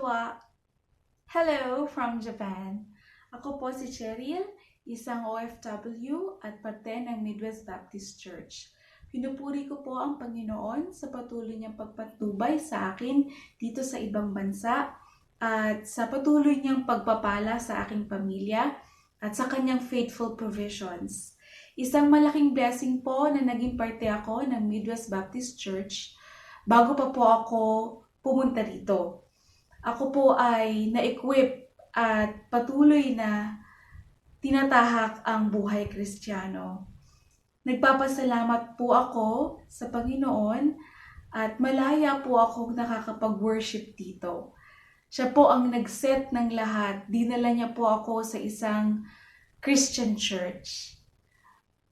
Konnichiwa! Hello from Japan! Ako po si Cheryl, isang OFW at parte ng Midwest Baptist Church. Pinupuri ko po ang Panginoon sa patuloy niyang pagpatnubay sa akin dito sa ibang bansa at sa patuloy niyang pagpapala sa aking pamilya at sa kanyang faithful provisions. Isang malaking blessing po na naging parte ako ng Midwest Baptist Church bago pa po ako pumunta dito. Ako po ay na-equip at patuloy na tinatahak ang buhay Kristiyano. Nagpapasalamat po ako sa Panginoon at malaya po akong nakakapag-worship dito. Siya po ang nag-set ng lahat. Dinala niya po ako sa isang Christian church.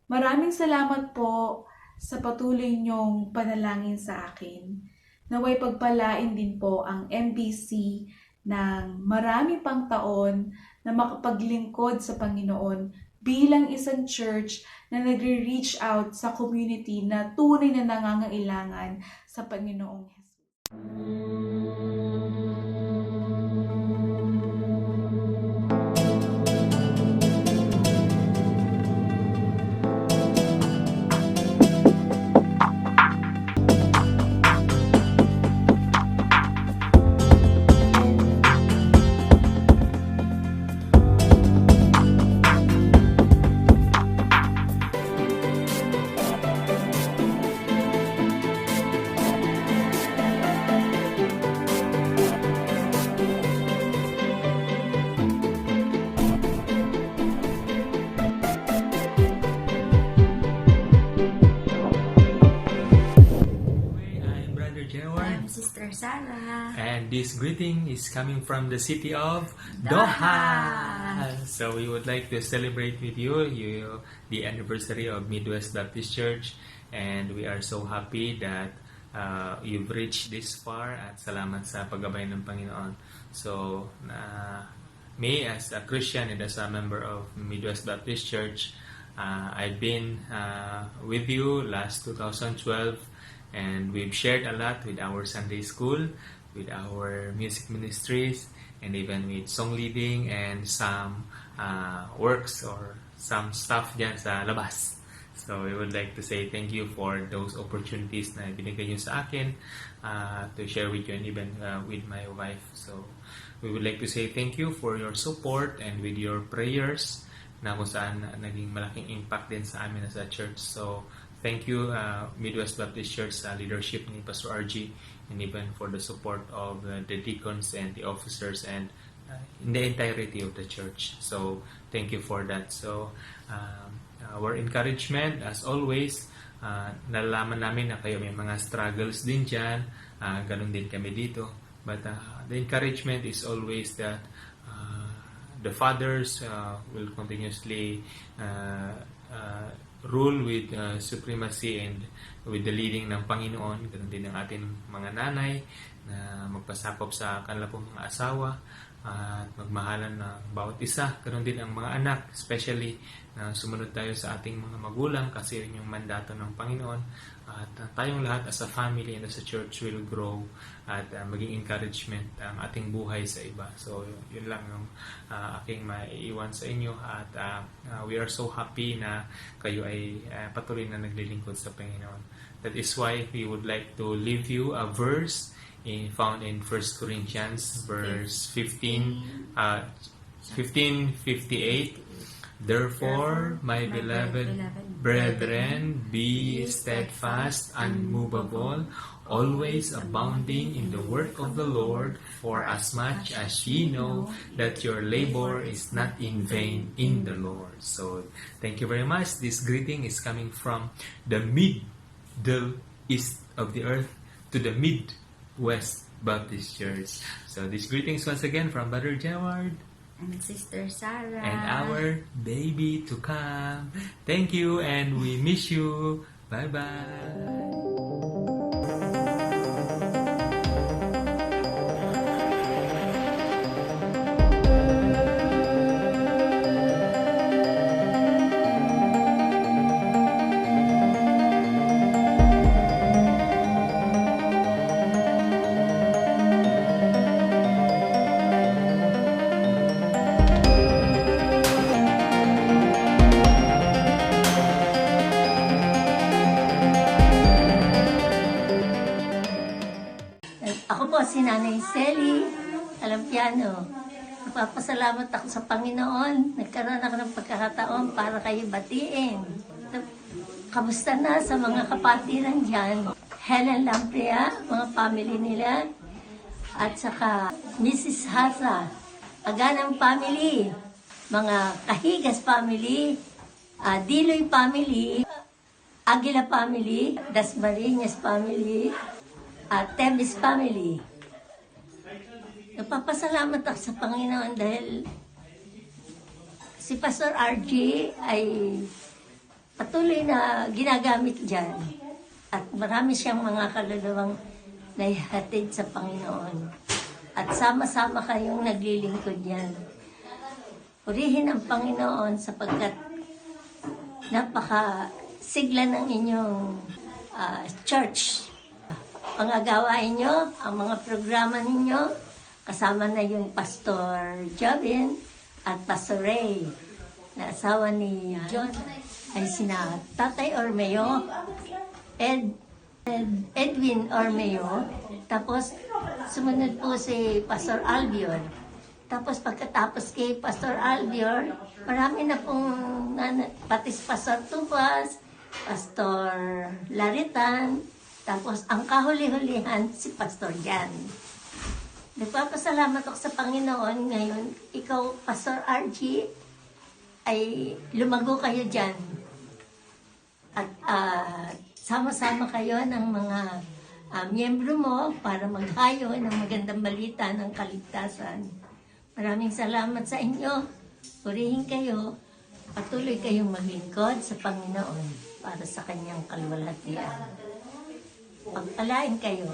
Maraming salamat po sa patuloy niyong panalangin sa akin. Naway pagpalain din po ang MBC ng marami pang taon na makapaglingkod sa Panginoon bilang isang church na nagre-reach out sa community na tunay na nangangailangan sa Panginoong Hesus. I'm Sister Sarah. And this greeting is coming from the city of Doha. So we would like to celebrate with you the anniversary of Midwest Baptist Church, and we are so happy that you've reached this far at salamat sa paggabay ng Panginoon. So me as a Christian and as a member of Midwest Baptist Church, I've been with you last 2012. And we've shared a lot with our Sunday school, with our music ministries, and even with song leading and some works or some stuff dyan sa labas. So we would like to say thank you for those opportunities na binigay nyo sa akin to share with you and even with my wife. So we would like to say thank you for your support and with your prayers na kung saan naging malaking impact din sa amin as a church. So thank you, Midwest Baptist Church leadership ni Pastor RG, and even for the support of the deacons and the officers and in the entirety of the church. So thank you for that. So our encouragement, as always, nalalaman namin na kayo may mga struggles din dyan. Ganun din kami dito. But the encouragement is always that the fathers will continuously rule with supremacy and with the leading ng Panginoon. Ganun din ang ating mga nanay na magpasakop sa kanila pong mga asawa at magmahalan ng bawat isa. Ganun din ang mga anak, especially na sumunod tayo sa ating mga magulang kasi yun yung mandato ng Panginoon. At tayong lahat as a family and as a church will grow at maging encouragement ang ating buhay sa iba. So yun lang yung aking maiiwan sa inyo at we are so happy na kayo ay patuloy na naglilingkod sa Panginoon. That is why we would like to leave you a verse found in 1 Corinthians verse 15:58. Therefore, my beloved brethren, be steadfast, unmovable, always abounding in the work of the Lord, for as much as ye know that your labor is not in vain in the Lord. So, thank you very much. This greeting is coming from the Middle East of the earth to the Midwest Baptist Church. So, these greetings once again from Brother Jeward And Sister Sarah. and our baby to come. Thank you and we miss you. Bye-bye. po si Nanay Selly Alampiano. Nagpapasalamat ako sa Panginoon. Nagkaroon ako ng pagkakataon para kayo batiin. Kamusta na sa mga kapatiran dyan? Helen Lamprea, mga family nila. At saka Mrs. Hasa, Aganang family. Mga Kahigas family. Diloy family. Aguila family. Dasmariñas family. At Tevis family. Nagpapasalamat ako sa Panginoon dahil si Pastor RG ay patuloy na ginagamit dyan. At marami siyang mga kaluluwang naihatid sa Panginoon. At sama-sama kayong naglilingkod yan. Purihin ang Panginoon sapagkat napakasigla ng inyong church. Pangagawain nyo, ang mga programa ninyo, kasama na yung Pastor Jovin at Pastor Ray, na asawa ni John, ay sina Tatay Ormeo, Edwin Ormeo, tapos sumunod po si Pastor Albior. Tapos pagkatapos kay Pastor Albior, marami na pong, pati si Pastor Tubas, Pastor Laritan, tapos ang kahuli-hulihan si Pastor Jan. Nagpapasalamat ako sa Panginoon ngayon. Ikaw, Pastor RG, ay lumago kayo dyan. At sama-sama kayo ng mga miyembro mo para maghayo ng magandang balita ng kaligtasan. Maraming salamat sa inyo. Purihin kayo. Patuloy kayong maglingkod sa Panginoon para sa kanyang kalwalhatian. Pagpalain kayo.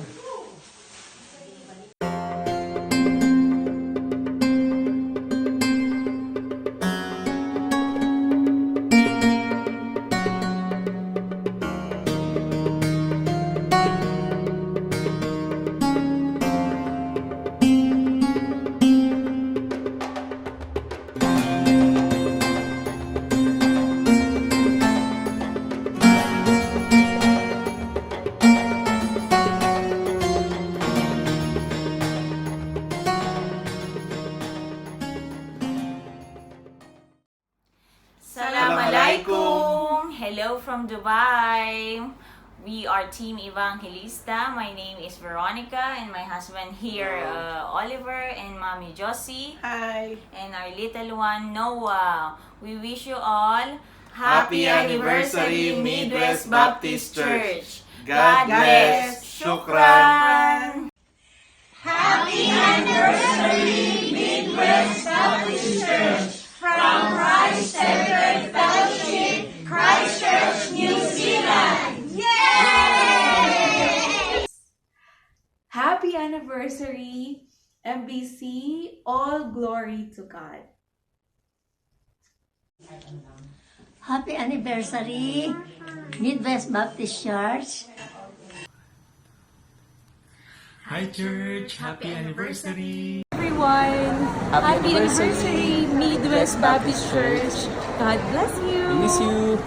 Assalamualaikum. Hello from Dubai. We are Team Evangelista. My name is Veronica and my husband here, Oliver, and Mommy Josie. Hi. And our little one, Noah. We wish you all Happy anniversary, Midwest Baptist Church. God bless. Shukran. Happy anniversary, MBC. All glory to God. Happy anniversary, Midwest Baptist Church. Hi church, happy anniversary! Everyone, happy anniversary, Midwest Baptist Church. God bless you. We miss you!